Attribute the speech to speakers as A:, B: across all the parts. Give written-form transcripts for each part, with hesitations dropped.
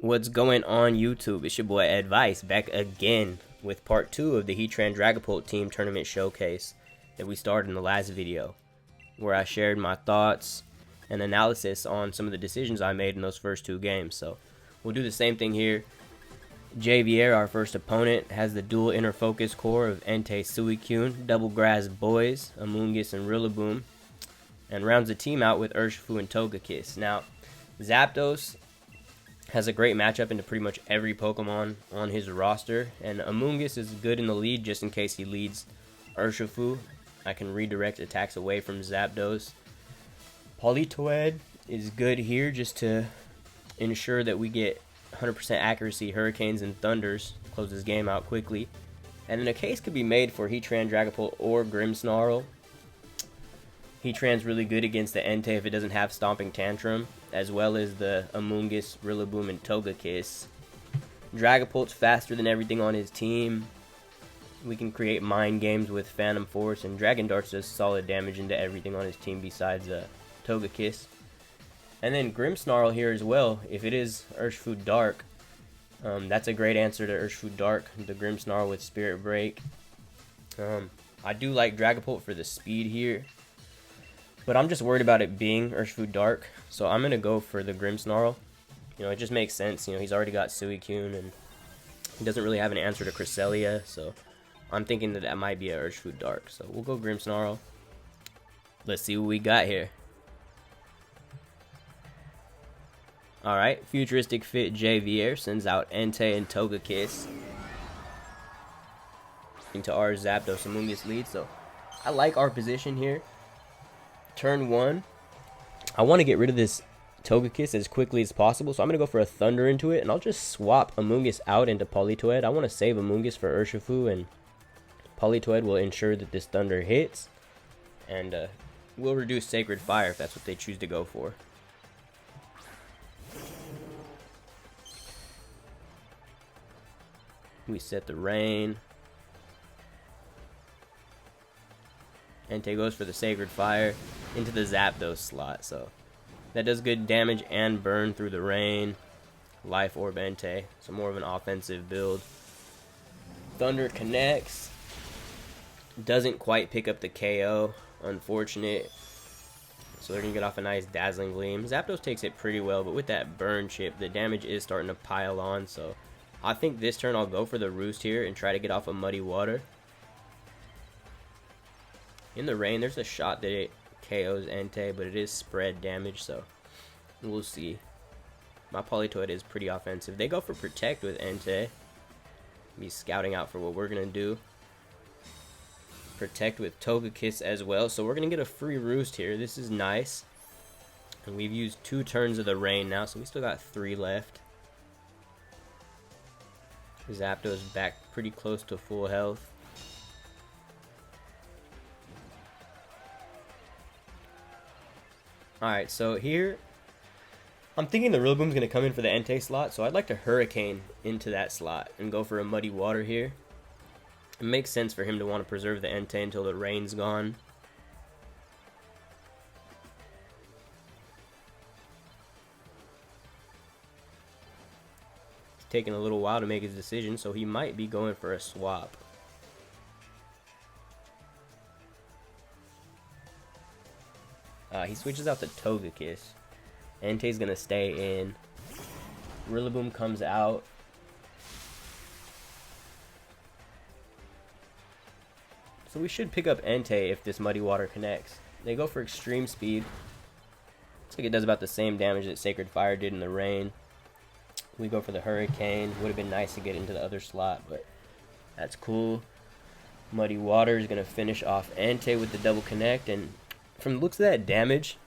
A: What's going on YouTube? It's your boy Advice back again with part 2 of the Heatran Dragapult Team Tournament Showcase that we started in the last video, where I shared my thoughts and analysis on some of the decisions I made in those first 2 games. So we'll do the same thing here. JVR, our first opponent, has the dual inner focus core of Entei, Suicune, Double Grass Boys, Amoonguss, and Rillaboom, and rounds the team out with Urshifu and Togekiss. Now, Zapdos has a great matchup into pretty much every Pokemon on his roster, and Amoonguss is good in the lead just in case he leads Urshifu. I can redirect attacks away from Zapdos. Politoed is good here just to ensure that we get 100% accuracy Hurricanes and Thunders, close this game out quickly. And then a case could be made for Heatran, Dragapult, or Grimmsnarl. Heatran's really good against the Entei if it doesn't have Stomping Tantrum, as well as the Amoonguss, Rillaboom, and Togekiss. Dragapult's faster than everything on his team. We can create mind games with Phantom Force, and Dragon Darts does solid damage into everything on his team besides Togekiss. And then Grimmsnarl here as well, if it is Urshifu Dark. That's a great answer to Urshifu Dark, the Grimmsnarl with Spirit Break. I do like Dragapult for the speed here, but I'm just worried about it being Urshifu Dark, so I'm going to go for the Grimmsnarl. You know, it just makes sense. You know, he's already got Suicune, and he doesn't really have an answer to Cresselia, so I'm thinking that that might be a Urshifu Dark. So we'll go Grimmsnarl. Let's see what we got here. Alright, Futuristic Fit JVR sends out Entei and Togekiss into our Zapdos Amoonguss lead, so I like our position here. Turn 1, I want to get rid of this Togekiss as quickly as possible, so I'm going to go for a Thunder into it, and I'll just swap Amoonguss out into Politoed. I want to save Amoonguss for Urshifu, and Politoed will ensure that this Thunder hits, and will reduce Sacred Fire if that's what they choose to go for. We set the rain. Entei goes for the Sacred Fire into the Zapdos slot, so that does good damage and burn through the rain. Life Orb Entei, so more of an offensive build. Thunder connects. Doesn't quite pick up the KO, unfortunate. So they're going to get off a nice Dazzling Gleam. Zapdos takes it pretty well, but with that burn chip, the damage is starting to pile on, so I think this turn I'll go for the Roost here and try to get off of Muddy Water. In the rain, there's a shot that it KOs Entei, but it is spread damage, so we'll see. My Politoed is pretty offensive. They go for Protect with Entei. Be scouting out for what we're going to do. Protect with Togekiss as well, so we're going to get a free Roost here. This is nice. And we've used 2 turns of the rain now, so we still got 3 left. Zapdos back pretty close to full health. Alright, so here I'm thinking the Rillaboom's going to come in for the Entei slot, so I'd like to Hurricane into that slot and go for a Muddy Water here. It makes sense for him to want to preserve the Entei until the rain's gone. Taking a little while to make his decision, so he might be going for a swap. He switches out the Togekiss. Entei's gonna stay in. Rillaboom comes out. So we should pick up Entei if this Muddy Water connects. They go for Extreme Speed. Looks like it does about the same damage that Sacred Fire did in the rain. We go for the Hurricane. Would have been nice to get into the other slot, but that's cool. Muddy Water is going to finish off Entei with the double connect, and from the looks of that damage,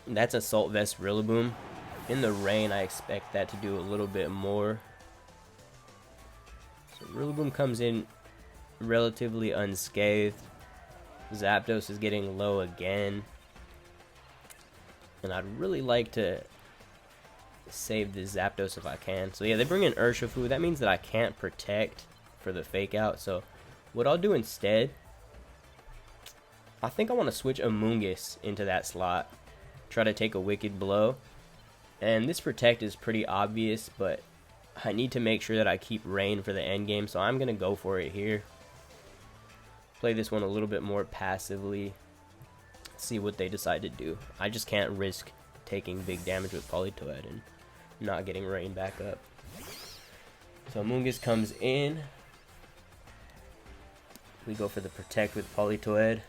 A: that's Assault Vest Rillaboom. In the rain, I expect that to do a little bit more. So Rillaboom comes in relatively unscathed. Zapdos is getting low again, and I'd really like to save the Zapdos if I can. So yeah, they bring in Urshifu. That means that I can't Protect for the Fake Out. So what I'll do instead, I think I want to switch Amoonguss into that slot. Try to take a Wicked Blow. And this protect is pretty obvious, but I need to make sure that I keep rain for the end game, so I'm going to go for it here. Play this one a little bit more passively. See what they decide to do. I just can't risk taking big damage with Politoed and not getting rain back up. So Amoonguss comes in. We go for the protect with Politoed.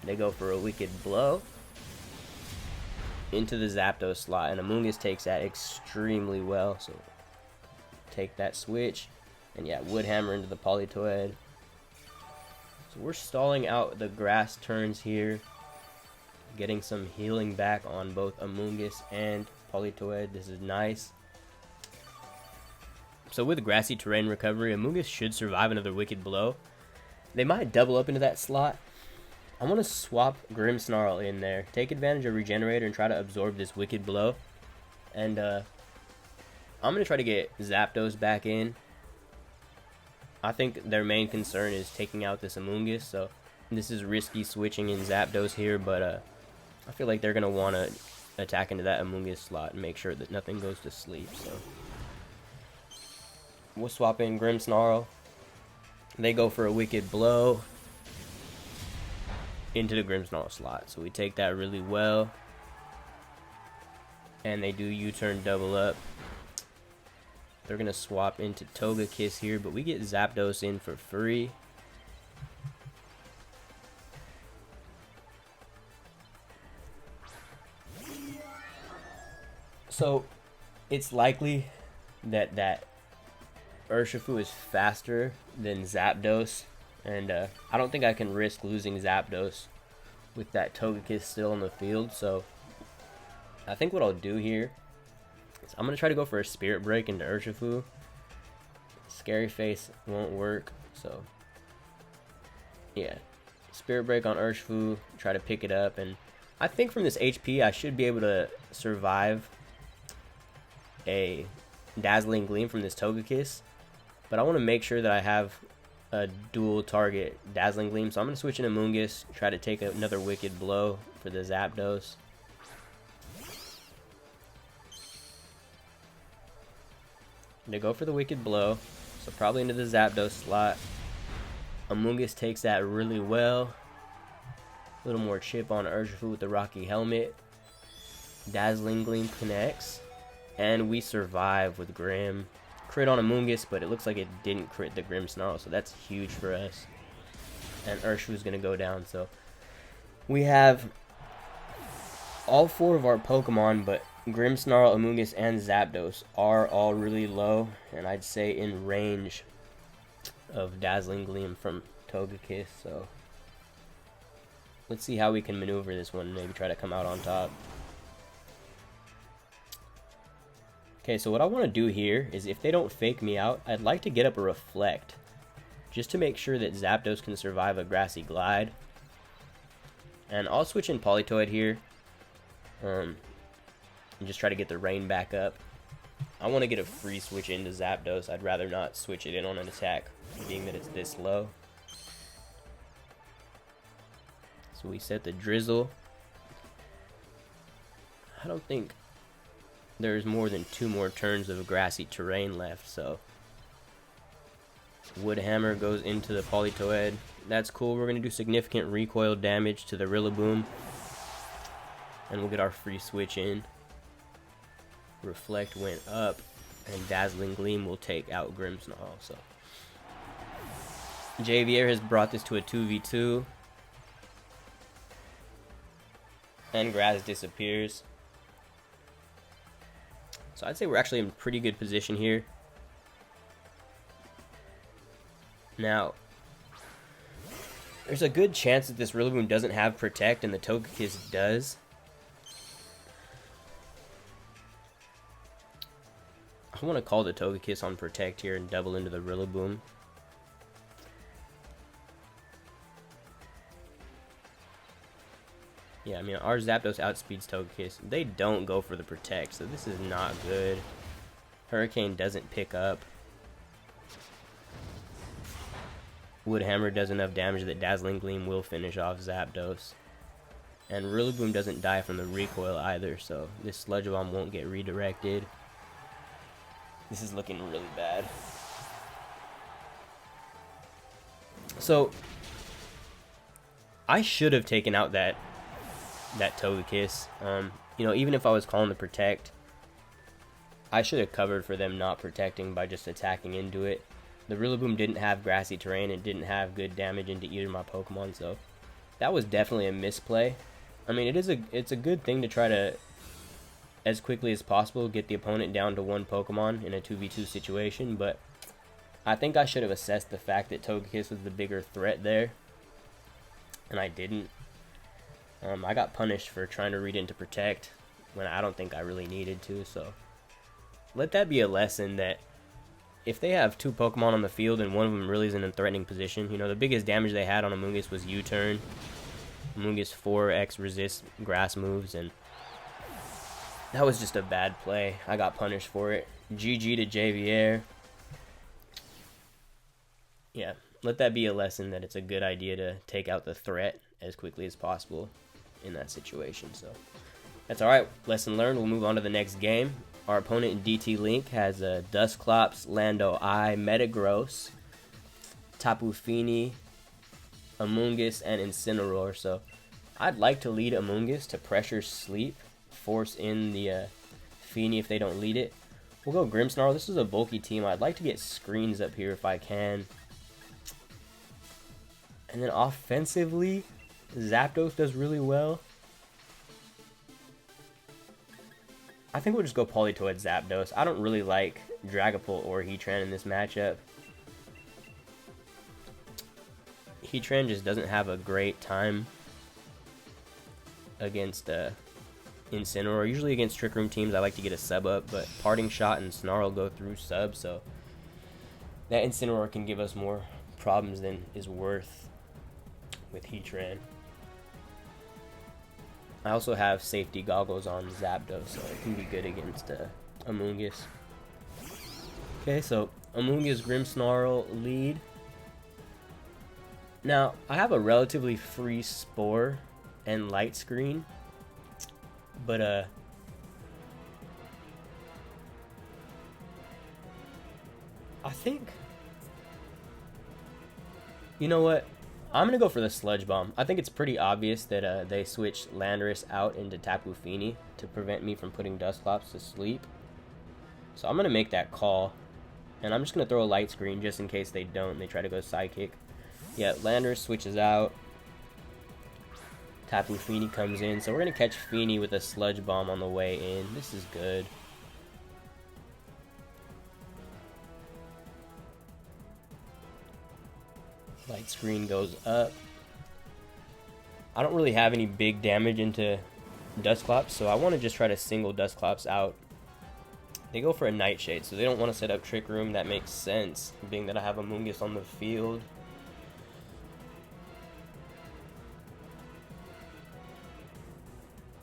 A: They go for a wicked blow into the Zapdos slot, and Amoonguss takes that extremely well. So take that switch, and yeah, Wood Hammer into the Politoed. So we're stalling out the grass turns here, getting some healing back on both Amoonguss and Politoed. This is nice. So with grassy terrain recovery, Amoonguss should survive another wicked blow. They might double up into that slot. I want to swap Grimmsnarl in there, take advantage of Regenerator, and try to absorb this wicked blow. And I'm going to try to get Zapdos back in. I think their main concern is taking out this Amoonguss, so this is risky switching in Zapdos here, but I feel like they're going to want to attack into that Amoonguss slot and make sure that nothing goes to sleep. So we'll swap in Grimmsnarl. They go for a wicked blow into the Grimmsnarl slot, so we take that really well, and they do U-turn double up. They're gonna swap into Togekiss here, but we get Zapdos in for free. So it's likely that Urshifu is faster than Zapdos, and I don't think I can risk losing Zapdos with that Togekiss still on the field. So I think what I'll do here is I'm going to try to go for a Spirit Break into Urshifu. Scary Face won't work, so yeah. Spirit Break on Urshifu, try to pick it up, and I think from this HP I should be able to survive a Dazzling Gleam from this Togekiss. But I want to make sure that I have a dual target Dazzling Gleam, so I'm going to switch in Amoonguss, try to take another wicked blow for the Zapdos. They go for the wicked blow, so probably into the Zapdos slot. Amoonguss takes that really well. A little more chip on Urshifu with the Rocky Helmet. Dazzling Gleam connects, and we survive with Grim. Crit on Amoonguss, but it looks like it didn't crit the Grimmsnarl, so that's huge for us. And Urshifu's gonna go down, so we have all four of our Pokemon, but Grimmsnarl, Amoonguss, and Zapdos are all really low, and I'd say in range of Dazzling Gleam from Togekiss. So let's see how we can maneuver this one, maybe try to come out on top. Okay, so what I want to do here is, if they don't fake me out, I'd like to get up a Reflect, just to make sure that Zapdos can survive a Grassy Glide. And I'll switch in Politoed here, and just try to get the rain back up. I want to get a free switch into Zapdos. I'd rather not switch it in on an attack, being that it's this low. So we set the Drizzle. I don't think there's more than 2 more turns of grassy terrain left, so Wood Hammer goes into the Politoed. That's cool. We're going to do significant recoil damage to the Rillaboom, and we'll get our free switch in. Reflect went up, and Dazzling Gleam will take out Grimmsnarl. So Javier has brought this to a 2v2, and Grass disappears. So I'd say we're actually in pretty good position here. Now, there's a good chance that this Rillaboom doesn't have Protect and the Togekiss does. I want to call the Togekiss on Protect here and double into the Rillaboom. Yeah, I mean, our Zapdos outspeeds Togekiss. They don't go for the Protect, so this is not good. Hurricane doesn't pick up. Wood Hammer does enough damage that Dazzling Gleam will finish off Zapdos. And Rillaboom doesn't die from the recoil either, so this Sludge Bomb won't get redirected. This is looking really bad. So I should have taken out that Togekiss. You know, even if I was calling to protect, I should have covered for them not protecting by just attacking into it. The Rillaboom didn't have grassy terrain and didn't have good damage into either of my Pokemon, so that was definitely a misplay. I mean, it's a good thing to try to, as quickly as possible, get the opponent down to one Pokemon in a 2v2 situation, but I think I should have assessed the fact that Togekiss was the bigger threat there, and I didn't. I got punished for trying to read into protect when I don't think I really needed to, so let that be a lesson that if they have two Pokemon on the field and one of them really isn't in a threatening position, you know, the biggest damage they had on Amoonguss was U-turn. Amoonguss 4x resist grass moves, and that was just a bad play. I got punished for it. GG to Javier. Yeah, let that be a lesson that it's a good idea to take out the threat as quickly as possible in that situation. So that's alright. Lesson learned. We'll move on to the next game. Our opponent in DT Link has Dusclops, Lando I, Metagross, Tapu Fini, Amoonguss, and Incineroar. So I'd like to lead Amoonguss to pressure Sleep, force in the Fini if they don't lead it. We'll go Grimmsnarl. This is a bulky team. I'd like to get screens up here if I can. And then offensively, Zapdos does really well. I think we'll just go Politoed Zapdos. I don't really like Dragapult or Heatran in this matchup. Heatran just doesn't have a great time against Incineroar. Usually against Trick Room teams, I like to get a sub up, but Parting Shot and Snarl go through subs, so that Incineroar can give us more problems than is worth with Heatran. I also have safety goggles on Zapdos, so it can be good against Amoonguss. Okay, so Amoonguss Grimmsnarl lead. Now, I have a relatively free Spore and Light Screen, but I think, you know what? I'm going to go for the Sludge Bomb. I think it's pretty obvious that they switched Landorus out into Tapu Fini to prevent me from putting Dusclops to sleep. So I'm going to make that call. And I'm just going to throw a Light Screen just in case they don't. They try to go Psychic. Yeah, Landorus switches out. Tapu Fini comes in. So we're going to catch Fini with a Sludge Bomb on the way in. This is good. Light Screen goes up. I don't really have any big damage into Dusclops, so I want to just try to single Dusclops out. They go for a Nightshade, so they don't want to set up Trick Room. That makes sense, being that I have Amoonguss on the field.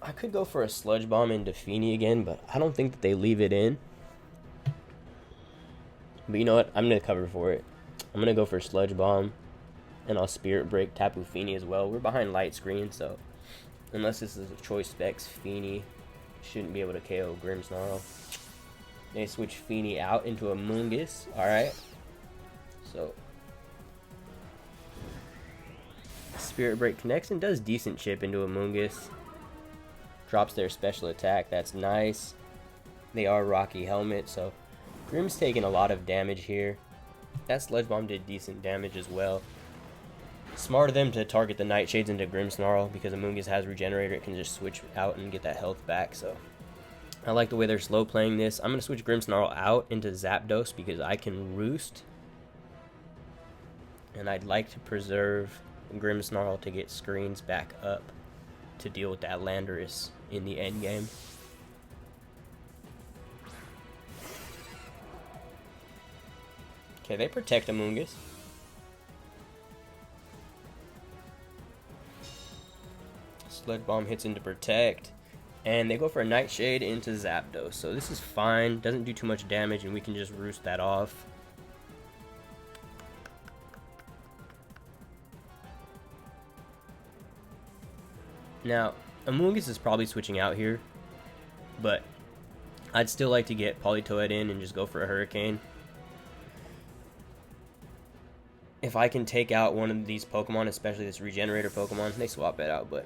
A: I could go for a Sludge Bomb into Fini again, but I don't think that they leave it in. But you know what? I'm going to cover for it. I'm going to go for Sludge Bomb. And I'll Spirit Break Tapu Fini as well. We're behind Light Screen, so unless this is a Choice Specs, Fini shouldn't be able to KO Grimmsnarl. They switch Fini out into a Amoonguss. Alright. So Spirit Break connects and does decent chip into a Amoonguss. Drops their special attack. That's nice. They are Rocky Helmet, so Grimm's taking a lot of damage here. That Sludge Bomb did decent damage as well. Smart of them to target the Nightshades into Grimmsnarl because Amoonguss has Regenerator. It can just switch out and get that health back. So I like the way they're slow playing this. I'm going to switch Grimmsnarl out into Zapdos because I can Roost. And I'd like to preserve Grimmsnarl to get screens back up to deal with that Landorus in the end game. Okay, they protect Amoonguss. Sludge Bomb hits into protect. And they go for a Nightshade into Zapdos. So this is fine. Doesn't do too much damage and we can just roost that off. Now, Amoonguss is probably switching out here, but I'd still like to get Politoed in and just go for a Hurricane. If I can take out one of these Pokemon, especially this Regenerator Pokemon, they swap it out, but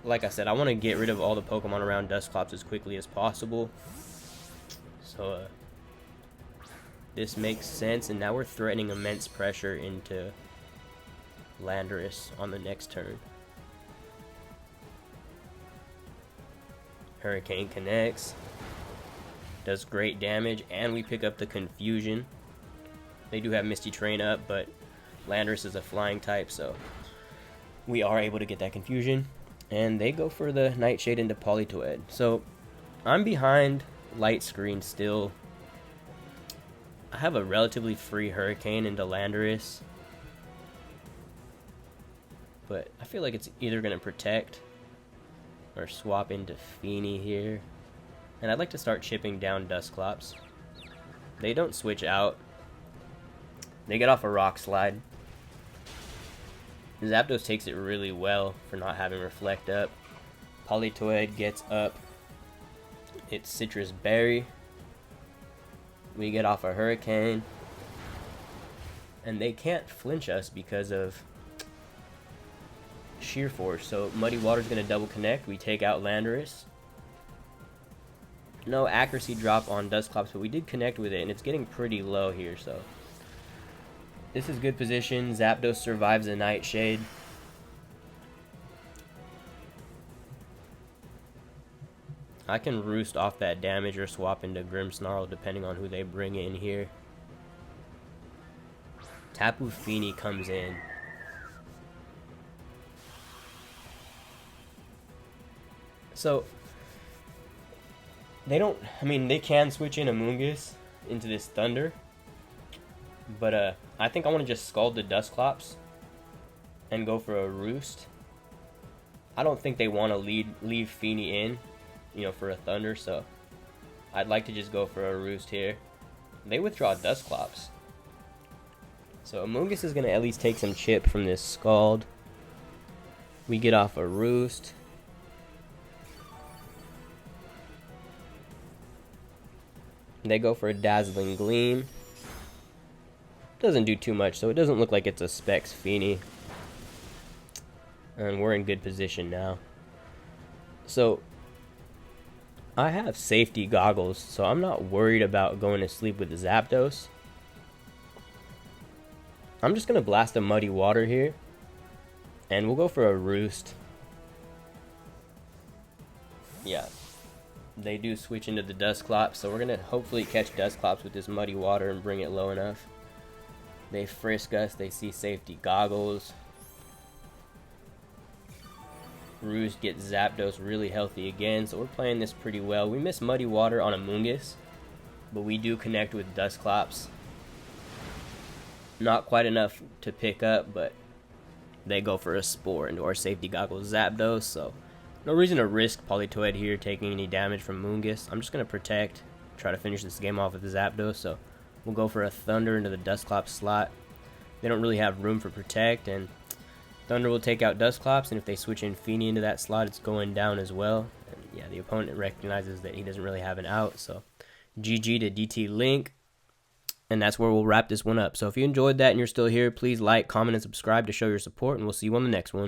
A: like I said, I want to get rid of all the Pokemon around Dusclops as quickly as possible. So, this makes sense, and now we're threatening immense pressure into Landorus on the next turn. Hurricane connects, does great damage, and we pick up the Confusion. They do have Misty Terrain up, but Landorus is a flying type, so we are able to get that Confusion. And they go for the Nightshade into Politoed. So I'm behind Light Screen still. I have a relatively free Hurricane into Landorus, but I feel like it's either going to protect or swap into Feeny here. And I'd like to start chipping down Dusclops. They don't switch out. They get off a Rock Slide. Zapdos takes it really well for not having Reflect up. Politoed gets up its Citrus Berry. We get off a Hurricane. And they can't flinch us because of Sheer Force. So Muddy Water's going to double connect. We take out Landorus. No accuracy drop on Dusclops, but we did connect with it, and it's getting pretty low here, so this is good position. Zapdos survives a Nightshade. I can roost off that damage or swap into Grimmsnarl depending on who they bring in here. Tapu Fini comes in. So they don't, I mean, they can switch in Amoonguss into this Thunder, but I think I want to just Scald the Dusclops and go for a Roost. I don't think they want to leave Feeny in, you know, for a Thunder, so I'd like to just go for a Roost here. They withdraw Dusclops. So Amoonguss is going to at least take some chip from this Scald. We get off a Roost. They go for a Dazzling Gleam. Doesn't do too much, so it doesn't look like it's a Specs Feeny. And we're in good position now. So I have safety goggles, so I'm not worried about going to sleep with Zapdos. I'm just going to blast a Muddy Water here. And we'll go for a Roost. Yeah. They do switch into the Dusclops, so we're going to hopefully catch Dusclops with this Muddy Water and bring it low enough. They frisk us. They see safety goggles. Roost gets Zapdos really healthy again, so we're playing this pretty well. We miss Muddy Water on Amoonguss, but we do connect with Dusclops. Not quite enough to pick up, but they go for a Spore into our safety goggles Zapdos, so no reason to risk Politoed here taking any damage from Amoonguss. I'm just going to protect, try to finish this game off with the Zapdos, so we'll go for a Thunder into the Dusclops slot. They don't really have room for protect, and Thunder will take out Dusclops, and if they switch in Feeny into that slot, it's going down as well. And yeah, the opponent recognizes that he doesn't really have an out, so GG to DT Link, and that's where we'll wrap this one up. So if you enjoyed that and you're still here, please like, comment, and subscribe to show your support, and we'll see you on the next one.